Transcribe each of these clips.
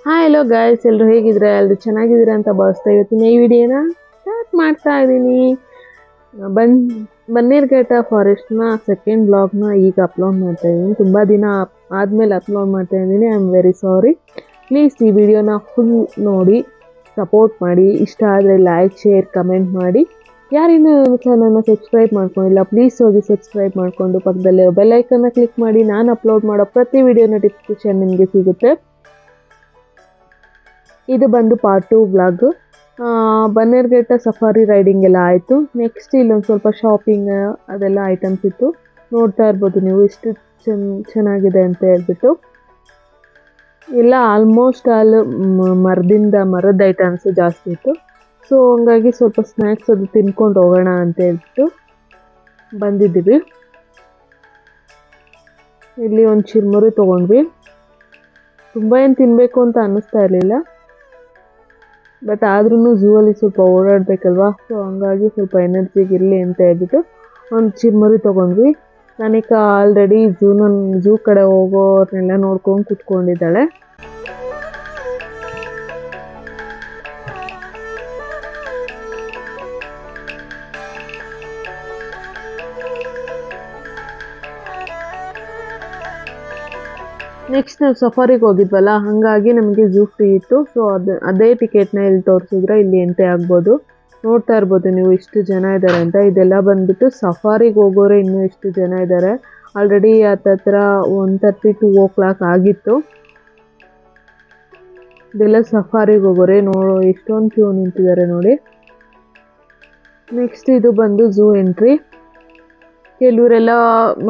Hi hello guys, ಎಲ್ಲರೂ ಹೇಗಿದ್ರೆ ಎಲ್ಲರೂ ಚೆನ್ನಾಗಿದ್ದೀರಾ ಅಂತ ಭಾವಿಸ್ತಾ ಇವತ್ತಿನ ಈ ವಿಡಿಯೋನ ಸ್ಟಾರ್ಟ್ ಮಾಡ್ತಾ ಇದ್ದೀನಿ. ಬನ್ ಬನ್ನೇರುಘಟ್ಟ ಫಾರೆಸ್ಟ್ನ ಸೆಕೆಂಡ್ ಬ್ಲಾಗ್ನ ಈಗ ಅಪ್ಲೋಡ್ ಮಾಡ್ತಾ ಇದ್ದೀನಿ. ತುಂಬ ದಿನ ಆದಮೇಲೆ ಅಪ್ಲೋಡ್ ಮಾಡ್ತಾ ಇದ್ದೀನಿ. I am very sorry. Please ಈ ವಿಡಿಯೋನ ಫುಲ್ ನೋಡಿ ಸಪೋರ್ಟ್ ಮಾಡಿ. ಇಷ್ಟ ಆದರೆ ಲೈಕ್, ಶೇರ್, ಕಮೆಂಟ್ ಮಾಡಿ. ಯಾರಿನ್ನೂ ನನ್ನ ಚಾನಲ್ನ ಸಬ್ಸ್ಕ್ರೈಬ್ ಮಾಡ್ಕೊಂಡಿಲ್ಲ ಪ್ಲೀಸ್ ಹೋಗಿ ಸಬ್ಸ್ಕ್ರೈಬ್ ಮಾಡಿಕೊಂಡು ಪಕ್ಕದಲ್ಲಿರೋ ಬೆಲ್ ಐಕನ್ನ ಕ್ಲಿಕ್ ಮಾಡಿ. ನಾನು ಅಪ್ಲೋಡ್ ಮಾಡೋ ಪ್ರತಿ ವಿಡಿಯೋ ನೋಟಿಫಿಕೇಶನ್ ನಿಮಗೆ ಸಿಗುತ್ತೆ. ಇದು ಬಂದು part 2 vlog. Bannerghatta safari riding ಎಲ್ಲ ಆಯಿತು. ನೆಕ್ಸ್ಟ್ ಇಲ್ಲೊಂದು ಸ್ವಲ್ಪ ಶಾಪಿಂಗ್ ಅದೆಲ್ಲ ಐಟಮ್ಸ್ ಇತ್ತು. ನೋಡ್ತಾ ಇರ್ಬೋದು ನೀವು ಎಷ್ಟು ಚೆನ್ನಾಗಿದೆ ಅಂತ ಹೇಳ್ಬಿಟ್ಟು. ಎಲ್ಲ ಆಲ್ಮೋಸ್ಟ್ ಮರದ ಐಟಮ್ಸ್ ಜಾಸ್ತಿ ಇತ್ತು. ಸೊ ಹಂಗಾಗಿ ಸ್ವಲ್ಪ ಸ್ನ್ಯಾಕ್ಸ್ ಅದು ತಿನ್ಕೊಂಡು ಹೋಗೋಣ ಅಂತ ಹೇಳ್ಬಿಟ್ಟು ಬಂದಿದ್ದೀವಿ. ಇಲ್ಲಿ ಒಂದು ಚಿರ್ಮುರಿ ತೊಗೊಂಡ್ವಿ. ತುಂಬ ಏನು ತಿನ್ನಬೇಕು ಅಂತ ಅನ್ನಿಸ್ತಾ ಇರಲಿಲ್ಲ, ಬಟ್ ಆದ್ರೂ ಝೂವಲ್ಲಿ ಸ್ವಲ್ಪ ಓಡಾಡಬೇಕಲ್ವಾ, ಸೊ ಹಂಗಾಗಿ ಸ್ವಲ್ಪ ಎನರ್ಜಿಗಿರಲಿ ಅಂತ ಹೇಳ್ಬಿಟ್ಟು ಒಂದು ಚಿರ್ಮುರಿ ತೊಗೊಂಡ್ವಿ. ನನಗೆ ಆಲ್ರೆಡಿ ಝೂ ಕಡೆ ಹೋಗೋರ್ನೆಲ್ಲ ನೋಡ್ಕೊಂಡು ಕುತ್ಕೊಂಡಿದ್ದಾಳೆ. ನೆಕ್ಸ್ಟ್ ನಾವು ಸಫಾರಿಗೆ ಹೋಗಿದ್ವಲ್ಲ, ಹಾಗಾಗಿ ನಮಗೆ ಝೂ ಫ್ರೀ ಇತ್ತು. ಸೊ ಅದೇ ಟಿಕೆಟ್ನ ಇಲ್ಲಿ ತೋರಿಸಿದ್ರೆ ಇಲ್ಲಿ ಎಂಟ್ರಿ ಆಗ್ಬೋದು. ನೋಡ್ತಾ ಇರ್ಬೋದು ನೀವು ಎಷ್ಟು ಜನ ಇದ್ದಾರೆ ಅಂತ. ಇದೆಲ್ಲ ಬಂದ್ಬಿಟ್ಟು ಸಫಾರಿಗೆ ಹೋಗೋರೆ ಇನ್ನೂ ಎಷ್ಟು ಜನ ಇದ್ದಾರೆ. ಆಲ್ರೆಡಿ ಹತ್ರ 1:30 2 o'clock ಆಗಿತ್ತು. ಇದೆಲ್ಲ ಸಫಾರಿಗೆ ಹೋಗೋರೆ. ಎಷ್ಟೊಂದು ಕ್ಯೂ ನಿಂತಿದ್ದಾರೆ ನೋಡಿ. ನೆಕ್ಸ್ಟ್ ಇದು ಬಂದು ಝೂ ಎಂಟ್ರಿ. ಕೆಲವರೆಲ್ಲ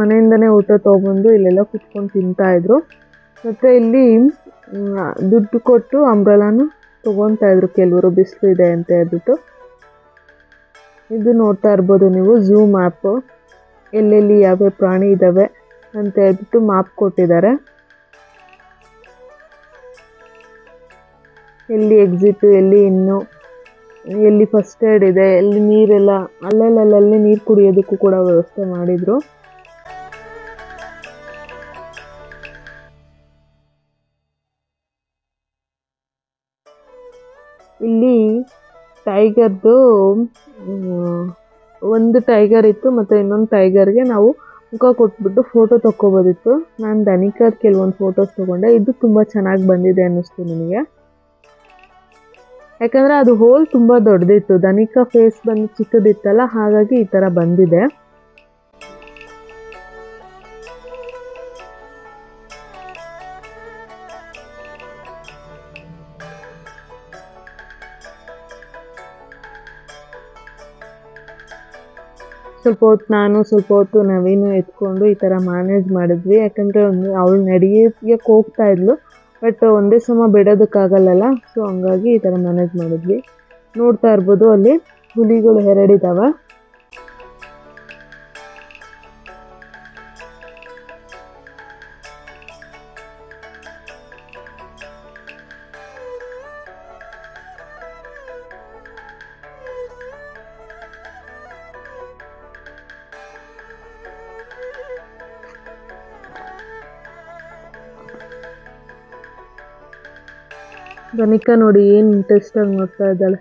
ಮನೆಯಿಂದನೇ ಊಟ ತೊಗೊಂಡು ಇಲ್ಲೆಲ್ಲ ಕುತ್ಕೊಂಡು ತಿಂತಾ ಇದ್ರು. ಮತ್ತು ಇಲ್ಲಿ ದುಡ್ಡು ಕೊಟ್ಟು ಅಂಬ್ರೆಲಾನು ತೊಗೊತಾ ಇದ್ರು ಕೆಲವರು, ಬಿಸಿಲು ಇದೆ ಅಂತ ಹೇಳ್ಬಿಟ್ಟು. ಇದು ನೋಡ್ತಾ ಇರ್ಬೋದು ನೀವು ಝೂ ಮ್ಯಾಪ್, ಎಲ್ಲೆಲ್ಲಿ ಯಾವ್ಯಾವ ಪ್ರಾಣಿ ಇದ್ದಾವೆ ಅಂತ ಹೇಳ್ಬಿಟ್ಟು ಮ್ಯಾಪ್ ಕೊಟ್ಟಿದ್ದಾರೆ. ಎಲ್ಲಿ ಎಕ್ಸಿಟ್, ಎಲ್ಲಿ ಇನ್ನು, ಎಲ್ಲಿ ಫಸ್ಟ್ ಏಡ್ ಇದೆ, ಎಲ್ಲಿ ನೀರೆಲ್ಲ ಅಲ್ಲಲ್ಲಿ ನೀರು ಕುಡಿಯೋದಕ್ಕೂ ಕೂಡ ವ್ಯವಸ್ಥೆ ಮಾಡಿದ್ರು. ಇಲ್ಲಿ ಟೈಗರ್ದು ಒಂದು ಟೈಗರ್ ಇತ್ತು, ಮತ್ತು ಇನ್ನೊಂದು ಟೈಗರ್ಗೆ ನಾವು ಮುಖ ಕೊಟ್ಬಿಟ್ಟು ಫೋಟೋ ತಕ್ಕೋಬೋದಿತ್ತು. ನಾನು ದನಿಕರ್ ಕೆಲವೊಂದು ಫೋಟೋಸ್ ತೊಗೊಂಡೆ. ಇದು ತುಂಬ ಚೆನ್ನಾಗಿ ಬಂದಿದೆ ಅನ್ನಿಸ್ತು ನನಗೆ, ಯಾಕಂದರೆ ಅದು ಹೋಲ್ ತುಂಬ ದೊಡ್ಡದಿತ್ತು. ದನಿಕಾ ಫೇಸ್ ಬಂದು ಚಿಕ್ಕದಿತ್ತಲ್ಲ, ಹಾಗಾಗಿ ಈ ಥರ ಬಂದಿದೆ. ಸ್ವಲ್ಪ ಹೊತ್ತು ನವೀನು ಎತ್ಕೊಂಡು ಈ ಥರ ಮ್ಯಾನೇಜ್ ಮಾಡಿದ್ವಿ. ಯಾಕಂದರೆ ಅವಳು ನಡಿಯೋಕ್ಕೆ ಹೋಗ್ತಾ ಇದ್ಲು, ಬಟ್ ಒಂದೇ ಸಮ ಬಿಡೋದಕ್ಕಾಗಲ್ಲಲ್ಲ, ಸೊ ಹಂಗಾಗಿ ಈ ಥರ ಮ್ಯಾನೇಜ್ ಮಾಡಿದ್ವಿ. ನೋಡ್ತಾ ಇರ್ಬೋದು ಅಲ್ಲಿ ಹುಲಿಗಳು ಎರಡಿದ್ದಾವೆ. ದನಿಕಾ ನೋಡಿ ಏನು ಇಂಟ್ರೆಸ್ಟಾಗಿ ನೋಡ್ತಾ ಇದ್ದಾಳೆ.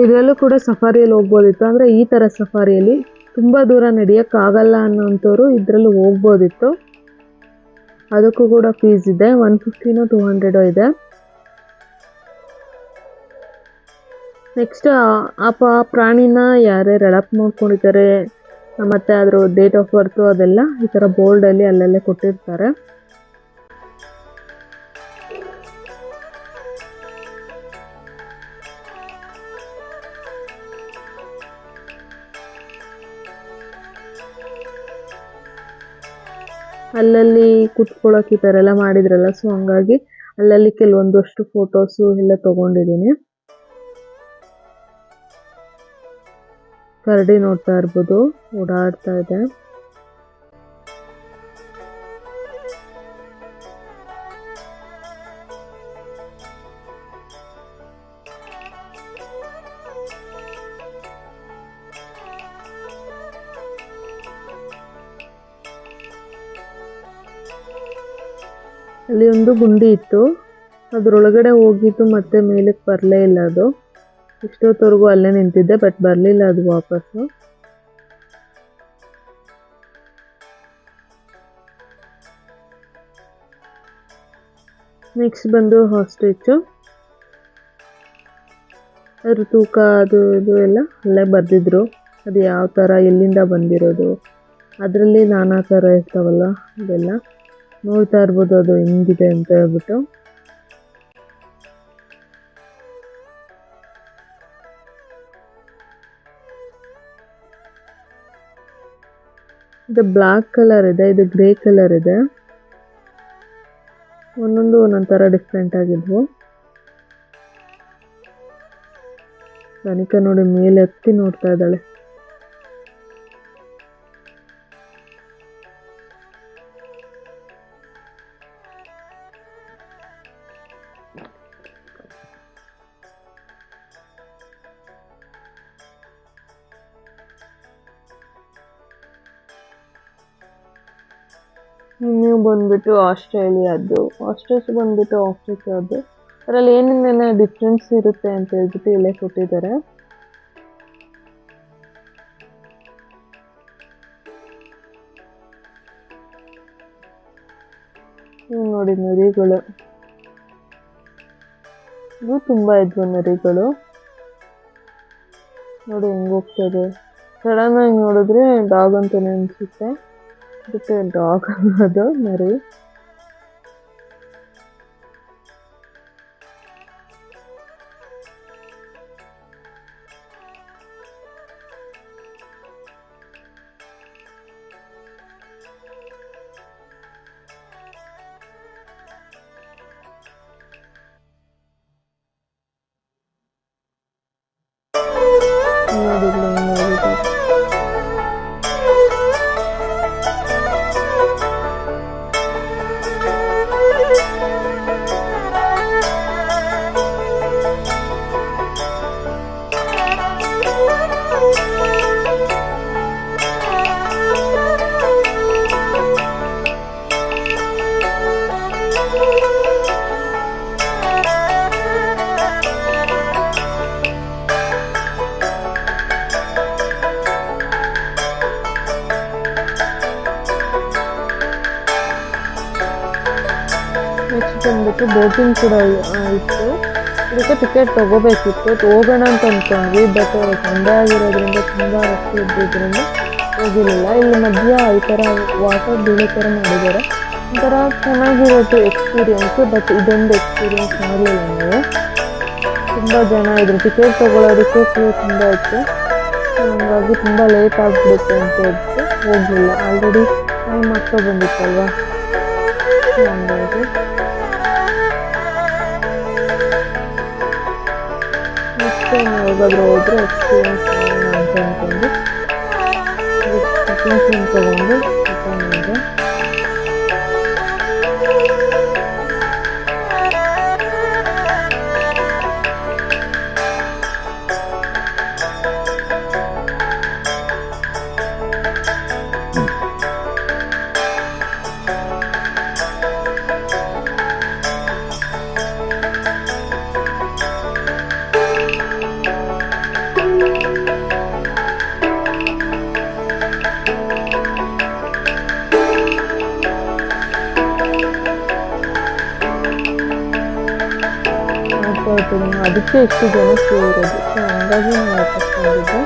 ಇದರಲ್ಲೂ ಕೂಡ ಸಫಾರಿಯಲ್ಲಿ ಹೋಗ್ಬೋದಿತ್ತು. ಅಂದರೆ ಈ ಥರ ಸಫಾರಿಯಲ್ಲಿ ತುಂಬ ದೂರ ನಡೆಯೋಕ್ಕಾಗಲ್ಲ ಅನ್ನೋಂಥವ್ರು ಇದರಲ್ಲೂ ಹೋಗ್ಬೋದಿತ್ತು. ಅದಕ್ಕೂ ಕೂಡ ಫೀಸ್ ಇದೆ, 150 200 ಇದೆ. ನೆಕ್ಸ್ಟ್ ಆ ಪ್ರಾಣಿನ ಯಾರ್ಯಾರು ಅಡಾಪ್ಟ್ ಮಾಡ್ಕೊಂಡಿದ್ದಾರೆ ಮತ್ತು ಅದರ ಡೇಟ್ ಆಫ್ ಬರ್ತು ಅದೆಲ್ಲ ಈ ಥರ ಬೋರ್ಡಲ್ಲಿ ಅಲ್ಲಲ್ಲೇ ಕೊಟ್ಟಿರ್ತಾರೆ. ಅಲ್ಲಲ್ಲಿ ಕುತ್ಕೊಳ್ಳೋಕೆ ಈ ಥರ ಎಲ್ಲ ಮಾಡಿದ್ರಲ್ಲ, ಸೊ ಹಂಗಾಗಿ ಅಲ್ಲಲ್ಲಿ ಕೆಲವೊಂದಷ್ಟು ಫೋಟೋಸು ಎಲ್ಲ ತಗೊಂಡಿದ್ದೀನಿ. ಕರಡಿ ನೋಡ್ತಾ ಇರ್ಬೋದು, ಓಡಾಡ್ತಾ ಇದೆ. ಅಲ್ಲಿ ಒಂದು ಗುಂಡಿ ಇತ್ತು, ಅದ್ರೊಳಗಡೆ ಹೋಗಿದ್ದು ಮತ್ತೆ ಮೇಲಕ್ಕೆ ಬರಲೇ ಇಲ್ಲ. ಅದು ಇಷ್ಟೊತ್ತವರೆಗೂ ಅಲ್ಲೇ ನಿಂತಿದ್ದೆ, ಬಟ್ ಬರಲಿಲ್ಲ ಅದು ವಾಪಸ್ಸು. ನೆಕ್ಸ್ಟ್ ಬಂದು ಹಾಸ್ಟ್ರಿಚ್ಚು. ಅದ್ರ ತೂಕ ಅದು ಇದು ಎಲ್ಲ ಅಲ್ಲೇ ಬರೆದಿದ್ರು. ಅದು ಯಾವ ಥರ, ಎಲ್ಲಿಂದ ಬಂದಿರೋದು, ಅದರಲ್ಲಿ ನಾನಾ ಥರ ಇರ್ತಾವಲ್ಲ, ಅದೆಲ್ಲ ನೋಡ್ತಾ ಇರ್ಬೋದು ಅದು ಹೆಂಗಿದೆ ಅಂತ ಹೇಳ್ಬಿಟ್ಟು. ಇದು ಬ್ಲಾಕ್ ಕಲರ್ ಇದೆ, ಇದು ಗ್ರೇ ಕಲರ್ ಇದೆ. ಒಂದೊಂದು ಥರ ಡಿಫ್ರೆಂಟ್ ಆಗಿದ್ವು. ತನಿಕ ನೋಡಿ ಮೇಲೆ ಹತ್ತಿ ನೋಡ್ತಾ ಇದ್ದಾಳೆ. ಇನ್ನು ಬಂದ್ಬಿಟ್ಟು ಆಸ್ಟ್ರೇಲಿಯಾದ್ದು. ಆಸ್ಟ್ರೇಲಿಯಾ ಬಂದ್ಬಿಟ್ಟು ಆಫ್ರಿಕಾದ್ದು. ಅದರಲ್ಲಿ ಏನೇನೇನು ಡಿಫ್ರೆನ್ಸ್ ಇರುತ್ತೆ ಅಂತ ಹೇಳ್ಬಿಟ್ಟು ಇಲ್ಲೇ ಕೊಟ್ಟಿದ್ದಾರೆ. ನೋಡಿ ನರಿಗಳು, ಇವು ತುಂಬಾ ಇದ್ವು ನರಿಗಳು. ನೋಡಿ ಹೆಂಗ್ ಹೋಗ್ತದೆ. ಸಡನ್ ಆಗಿ ನೋಡಿದ್ರೆ ಡಾಗ್ ಅಂತಾನೆ ಅನ್ಸುತ್ತೆ, ಅದಕ್ಕೆ ಡಾಗ್ ಅನ್ನೋದು ನರಿ. ನೆಕ್ಸ್ಟ್ ಬಂದ್ಬಿಟ್ಟು ಬೋಟಿಂಗ್ ಕೂಡ ಇತ್ತು. ಇದಕ್ಕೆ ಟಿಕೆಟ್ ತಗೋಬೇಕಿತ್ತು. ಹೋಗೋಣ ಅಂತ ಅಂದ್ಕೊಂಡ್ವಿ, ಬಟ್ ಸಂಡೆ ಆಗಿರೋದ್ರಿಂದ ತುಂಬ ರಶ್ ಇದ್ದಿದ್ದರಿಂದ ಹೋಗಿರಲಿಲ್ಲ. ಇಲ್ಲಿ ಮಧ್ಯ ಈ ಥರ ವಾಟರ್ ಬೀಳೋ ಥರ ಮಾಡಿದ್ದಾರೆ. ಒಂಥರ ಚೆನ್ನಾಗಿರೋದು ಎಕ್ಸ್ಪೀರಿಯೆನ್ಸ್, ಬಟ್ ಇದೊಂದು ಎಕ್ಸ್ಪೀರಿಯೆನ್ಸ್ ಮಾಡಲಿಲ್ಲ ನಾವು. ತುಂಬ ಜನ ಇದ್ರು, ಟಿಕೆಟ್ ತೊಗೊಳೋದಕ್ಕೆ ಕ್ಯೂ ತುಂಬ ಇತ್ತು. ಹಾಗಾಗಿ ತುಂಬ ಲೇಟ್ ಆಗಿಬಿಡುತ್ತೆ ಅಂತ ಹೇಳ್ಬಿಟ್ಟು ಹೋಗಲಿಲ್ಲ. ಆಲ್ರೆಡಿ ಟೈಮ್ ಆಗ್ತಾ ಬಂದಿತ್ತಲ್ವ, ಹಾಗಾಗಿ ನೆಕ್ಸ್ಟ್ ಟೈಮ್ ಯಾವಾಗಾದ್ರೂ ಹೋದರೆ ಎಕ್ಸ್ಪೀರಿಯೆನ್ಸ್ ಮಾಡೋಣ ಅಂತ ಅಂದ್ಕೊಂಡು ಟಿಫಿನ್ ತೊಗೊಂಡು ಊಟ ಮಾಡಿದೆ. ಅದಕ್ಕೆ ಎಷ್ಟು ಜನ ಕ್ಯೂ ಇರೋದು, ಸೊ ಹಂಗಾಗಿ ನಾನು ವಾಪಸ್ ಬಂದಿದ್ದೆ.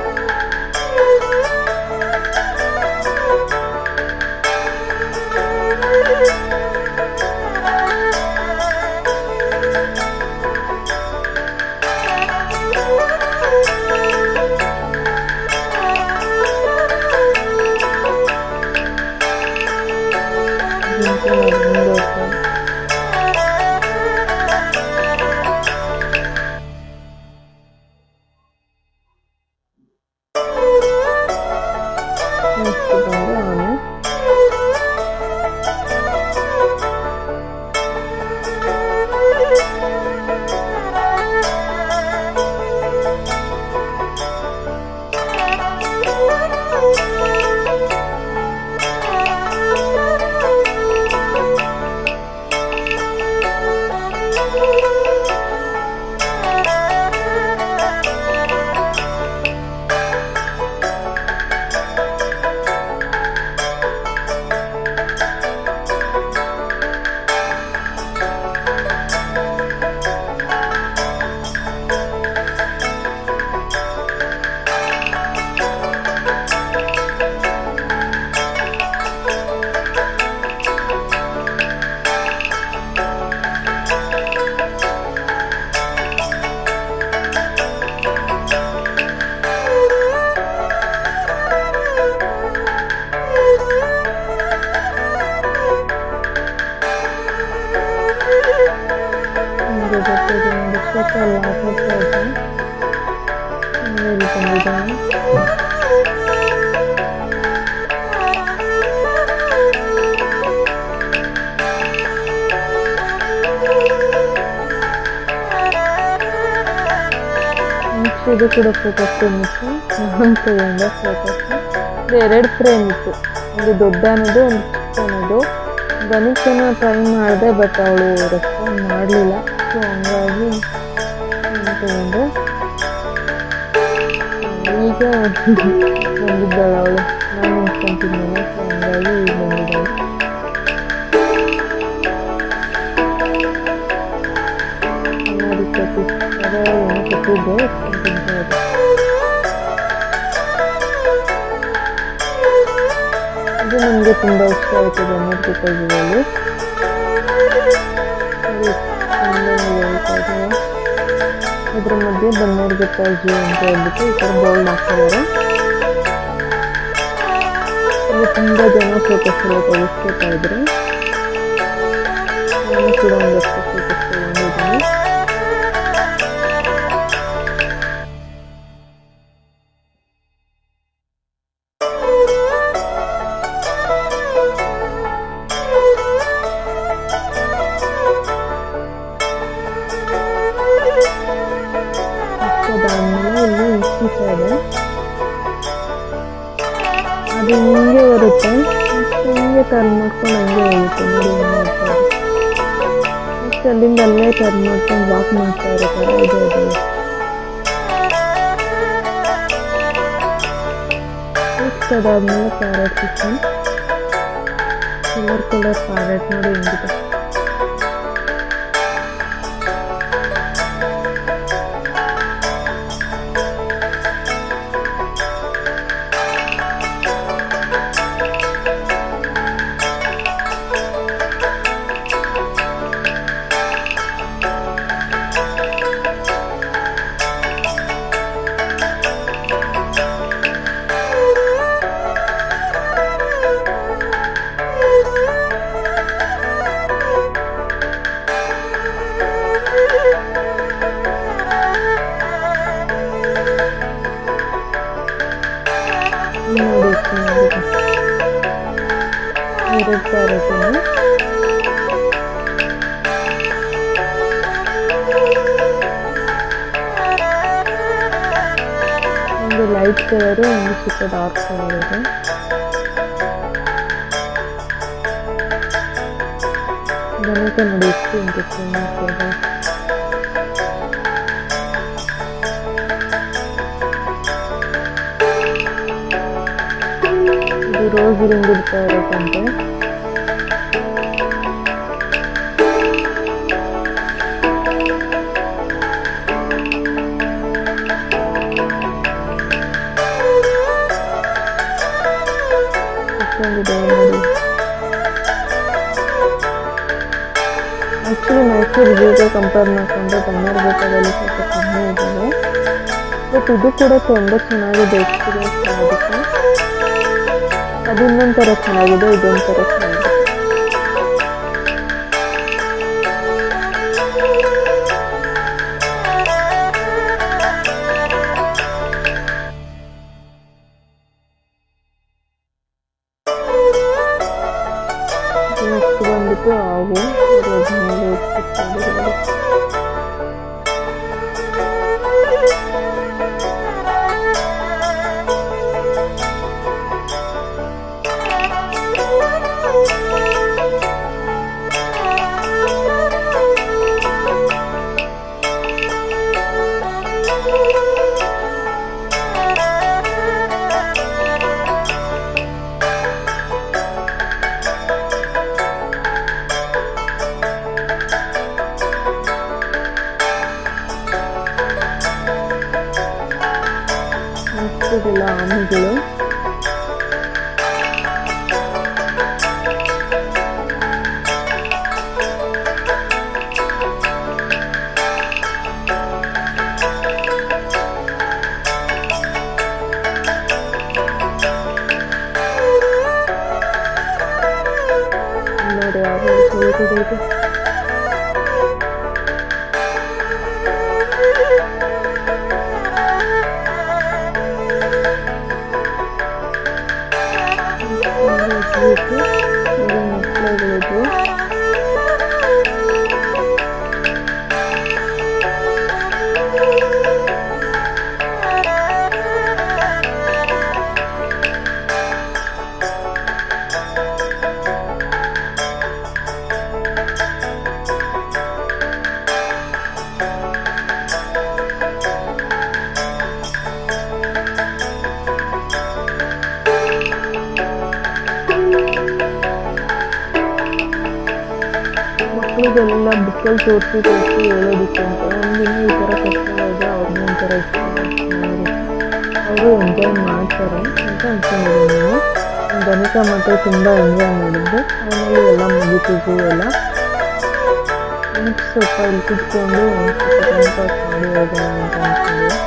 ಬರ್ತಿದೆ ಒಂದಷ್ಟು ಅಲ್ಲಿ ಆಟ ಆಡ್ತಾ ಇದ್ದೆ. ಇಲ್ಲಿ ಬಂದಿದ್ದಾನೆ. ಇದು ಕೂಡ ಫೋಕಸ್ ಫ್ರೇಮ್ ಇತ್ತು, ನಾನು ತಗೊಂಡೆ ಫೋಕಸ್. ಇದು 2 ಫ್ರೇಮ್ ಇತ್ತು, ಒಂದು ದೊಡ್ಡ ಅನ್ನೋದು ಒಂದು ಚಿಕ್ಕ ಅನ್ನೋದು. ಗಣಿತನ ಟ್ರೈ ಮಾಡಿದೆ, ಬಟ್ ಅವಳು ರೆಸ್ಪಾಂಡ್ ಮಾಡಲಿಲ್ಲ. ಸೊ ಹಂಗಾಗಿ ನಾನು ತಗೊಂಡೆ. ಈಗ ಬಂದಿದ್ದಾಳೆ ಅವಳು, ನಾನು ನಿಂತ್ಕೊಂತಿದ್ದೇನೆ. ಸೊ ಹಂಗಾಗಿ ಈಗ ಬಂದಿದ್ದಾಳೆ. ನೋಡಿ ಏನೋ ಕೊಟ್ಟಿದ್ದೆ, ತಿಂತಾ ಇದೆ. ಇದು ನನಗೆ ತುಂಬ ಇಷ್ಟ ಆಯಿತು ಬನ್ನರ್ ಪಿಕಲ್ಸಲ್ಲಿ. ಇದ್ರ ಮಧ್ಯೆ ಬನ್ನರ್ ಪಿಕಲ್ಸು ಅಂತ ಹೇಳ್ಬಿಟ್ಟು ಈ ಥರ ಬೌಲ್ ಹಾಕ್ತಿದ್ದಾರೆ. ಇಲ್ಲಿ ತುಂಬ ಜನ ಫೋಟೋಸ್ ಎಲ್ಲ ತೆಗೆಸ್ಕೊತಾ ಇದ್ರು. ನಾನು ಕೂಡ ಒಂದಷ್ಟು ಫೋಟೋಸ್ ತಗೊಂಡಿದ್ದೀನಿ. ಅದಾದ್ಮೇಲೆ ಇಲ್ಲಿ ಇಸ್ಪೀಟ ಇದೆ, ಅದು ಹಿಂಗೆ ಬರುತ್ತೆ, ಹಿಂಗೆ ಟರ್ನ್ ಮಾಡ್ಕೊಂಡು ಹಂಗೆ ಹೋಗುತ್ತೆ. ನೋಡಿ ನೆಕ್ಸ್ಟ್ ಅಲ್ಲಿಂದ ಅಲ್ಲೇ ಟರ್ನ್ ಮಾಡ್ಕೊಂಡು ವಾಕ್ ಮಾಡ್ತಾ ಇರ್ತಾರೆ. ಇದು ನೆಕ್ಸ್ಟ್ ಅದಾದ್ಮೇಲೆ ಪ್ಯಾರೆಟ್ ಸಿಸ್ಟಮ್, ಕಲರ್ ಪ್ಯಾರೆಟ್ ನೋಡಿ ಹೆಂಗಿದೆ. ಒಂದು ಲೈಟ್ ಕಲರು, ಒಂದು ಚಿಕ್ಕ ಡಾರ್ಕ್ ಕಲರ್ ಇದೆ. ಗಣಕ ನೋಡಿ ಎಷ್ಟು ಇಂಟ್ರೆಸ್ಟಿಂಗ್ ಆಗ್ತದೆ. ಇದು ರೋಸ್ ರಿಂಗ್ ಬಿಡ್ತಾ ಇರತ್ತಂತೆ. ಆ್ಯಕ್ಚುಲಿ ಮೈಸೂರು ಝೂಗೆ ಕಂಪೇರ್ ಮಾಡಿಕೊಂಡ್ರೆ ಬನ್ನರ್ ಬೇಕಾದಲ್ಲಿ ಸ್ವಲ್ಪ ಕಮ್ಮಿ ಇದ್ದಾವೆ, ಬಟ್ ಇದು ಕೂಡ ತುಂಬ ಚೆನ್ನಾಗಿದೆ. ಎಕ್ಸ್ಪೀರಿಯನ್ಸ್ ಮಾಡೋದಕ್ಕೆ ಅದು ಇನ್ನೊಂಥರ ಚೆನ್ನಾಗಿದೆ, ಇದೊಂಥರ ಚೆನ್ನಾಗಿದೆ. ನೆಕ್ಸ್ಟ್ ಬಂದ್ಬಿಟ್ಟು ಹಾವು ಇದೆಲ್ಲ ಆಮೆಗಳು. ನೋಡಿ ಯಾವ ಮಕ್ಕಳಿಗೆಲ್ಲ ಬುಕ್ಕಲ್ಲಿ ತೋರಿಸಿ ಹೇಳೋದಕ್ಕೆ ಅಂತ ಒಂದಿನ ಈ ಥರ ಕಷ್ಟ ಹೋದರೆ ಅವ್ರಿಗೂ ಒಂಥರ ಇಷ್ಟ ಅವರು ಎಂಜಾಯ್ ಮಾಡ್ತಾರೆ ಅಂತ ಅನ್ಕೊಂಡಿದ್ದೀನಿ ನಾನು. ಗಣಿತ ಮಾತ್ರ ತುಂಬ ಎಂಜಾಯ್ ಮಾಡಿದ್ದು. ಆಮೇಲೆ ಎಲ್ಲ ಮುಗಿತಿದ್ದು ಎಲ್ಲ ನೆಕ್ಸ್ಟ್ ಸ್ವಲ್ಪ ಇಲ್ಲಿ ಕುತ್ಕೊಂಡು ಟೈಮ್ ಪಾಸ್ ಮಾಡಿ ಹೋಗೋಣ ಅಂತ ಅನ್ಕೊಂಡೆ.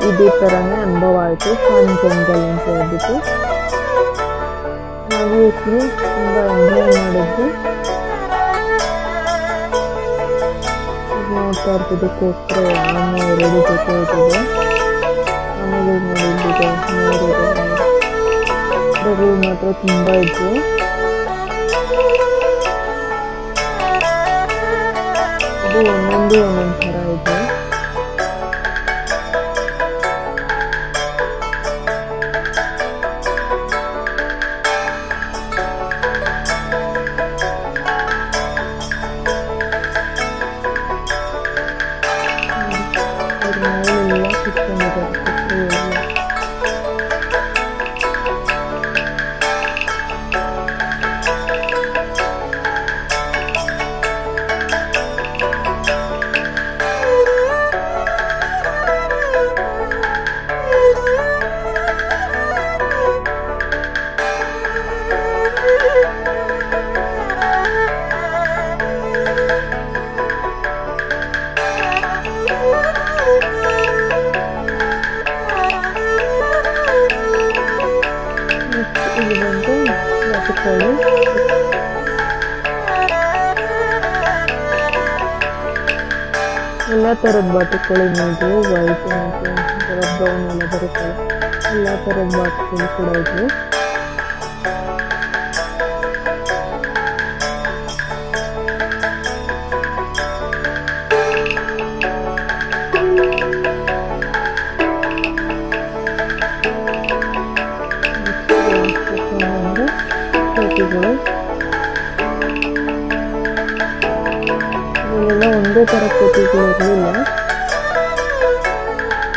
ಇದೇ ಥರನೇ ಅನುಭವ ಆಯಿತು. ಫನ್ ಜಂಗಲ್ ಅಂತ ಹೇಳ್ಬಿಟ್ಟು ನಾವು ತುಂಬ ಎಂಜಾಯ್ ಮಾಡಿದ್ವಿ. ನೋಡ್ತಾ ಇರ್ತಿದ್ದು ಕೊಕ್ಕರೆ ಆನೆ 2 ಜೊತೆ ಇರ್ತದೆ. ಆಮೇಲೆ ನೋಡಿದ್ದಿದೆ ಮರಗಳು ಮಾತ್ರ ತುಂಬ ಇದ್ವು. ಅದು ಒಂದೊಂದು ಥರ ಇದೆ. ಎಲ್ಲ ಥರದ ಬಾತುಕೋಳಿ ಇದ್ವು. ವೈಟ್ ಮತ್ತು ಒಂಥರ ಬ್ರೌನ್ ಎಲ್ಲ ಬರುತ್ತಲ್ಲ, ಎಲ್ಲ ಥರದ ಬಾತುಕೋಳಿ ಕೂಡ ಇದ್ವು. ಕೋತಿಗಳು ಇಲ್ಲೆಲ್ಲ ಒಂದೇ ಥರ ಕೋತಿಗಳು ಇರಲಿಲ್ಲ.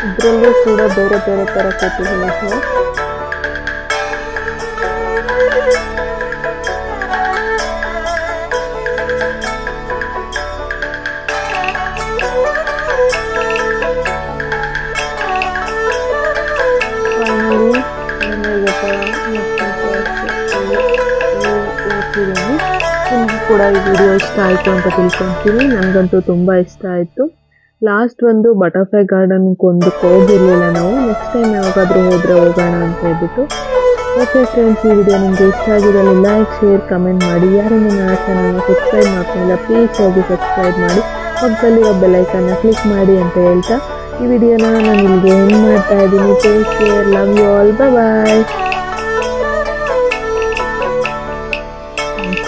ಇದರಲ್ಲೂ ಕೂಡ ಬೇರೆ ಬೇರೆ ಥರ ಕೋತಿಗಳಿವೆ. ನಿಮಗೂ ಕೂಡ ಈ ವಿಡಿಯೋ ಇಷ್ಟ ಆಯಿತು ಅಂತ ತಿಳ್ಕೊತೀನಿ. ನನಗಂತೂ ತುಂಬ ಇಷ್ಟ ಆಯಿತು. ಲಾಸ್ಟ್ ಒಂದು ಬಟರ್ಫ್ಲೈ ಗಾರ್ಡನ್ಗೆ ಹೋಗಿರಲಿಲ್ಲ ನಾವು. ನೆಕ್ಸ್ಟ್ ಟೈಮ್ ಯಾವಾಗಾದರೂ ಹೋದರೆ ಹೋಗೋಣ ಅಂತ ಹೇಳ್ಬಿಟ್ಟು. ಓಕೆ ಫ್ರೆಂಡ್ಸ್, ಈ ವಿಡಿಯೋ ನಿಮಗೆ ಇಷ್ಟ ಆಗಿದ್ದಲ್ಲಿ ಲೈಕ್, ಶೇರ್, ಕಮೆಂಟ್ ಮಾಡಿ. ಯಾರಿಂದ ನನ್ನ ಚಾನಲ್ನ ಸಬ್ಸ್ಕ್ರೈಬ್ ಮಾಡ್ಕೊಂಡಿಲ್ಲ ಪ್ಲೀಸ್ ಹೋಗಿ ಸಬ್ಸ್ಕ್ರೈಬ್ ಮಾಡಿ, ಪಕ್ಕದಲ್ಲಿರೋ ಬೆಲ್ಲೈಕನ್ನ ಕ್ಲಿಕ್ ಮಾಡಿ ಅಂತ ಹೇಳ್ತಾ ಈ ವಿಡಿಯೋನ ನಾನು ಇಲ್ಲಿಗೆ ಎಂಡ್ ಮಾಡ್ತಾ ಇದ್ದೀನಿ. Take care, love you all, bye.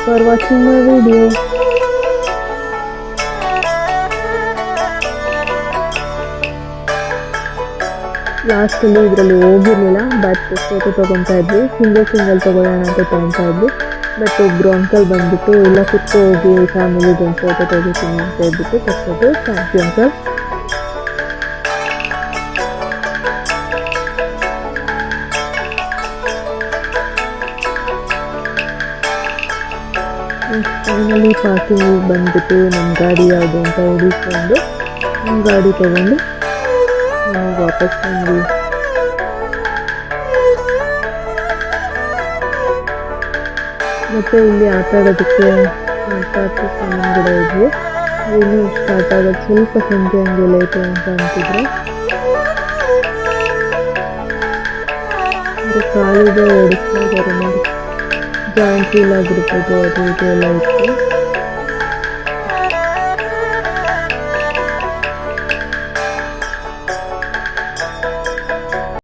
For watching my video. ಲಾಸ್ಟಲ್ಲಿ ಇದರಲ್ಲಿ ಹೋಗಿರಲಿಲ್ಲ, ಬಟ್ ಫೋಟೋ ತೊಗೊತಾ ಇದ್ವಿ. ಸಿಂಗಲ್ ತೊಗೊಳ್ಳೋಣ ಅಂತ ತೊಗೊತಾ ಇದ್ವಿ. ಬಟ್ ಒಬ್ಬರು ಅಂಕಲ್ ಬಂದುಬಿಟ್ಟು ಇಲ್ಲ ಕುತ್ಕೊ ಹೋಗಿ ಫ್ಯಾಮಿಲಿದೊಂದು ಫೋಟೋ ತೆಗಿತೀನಿ ಅಂತ ಹೇಳ್ಬಿಟ್ಟು ತಪ್ಪೋದು. Thank you uncle. Finally parking ಬಂದುಬಿಟ್ಟು ನಮ್ಮ ಗಾಡಿ ಯಾವುದು ಅಂತ ಹುಡುಕೊಂಡು ನಮ್ಮ ಗಾಡಿ ತೊಗೊಂಡು ನಾವು ವಾಪಸ್ ಬಂದ್ವಿ. ಮತ್ತು ಇಲ್ಲಿ ಆಟ ಆಡೋದಕ್ಕೆ ಸಾಮಾನು ಕೂಡ ಇದ್ವಿ. ಇನ್ನೂ ಸ್ಟಾರ್ಟ್ ಆಗೋದು ಸ್ವಲ್ಪ ಸಂಜೆ ಹಂಗೆ ಲೇಟು ಅಂತ ಅಂತಿದ್ರು. ಕಾಲಿದೆ ಓಡಿಸ್ತಾ ಇದ್ದಾರೆ ನೋಡಿ. ಜಾಯಿಂಟ್ ವೀಲ್ ಆಗಿರ್ಬೋದು, ಅದು ಇದು ಎಲ್ಲ ಇತ್ತು.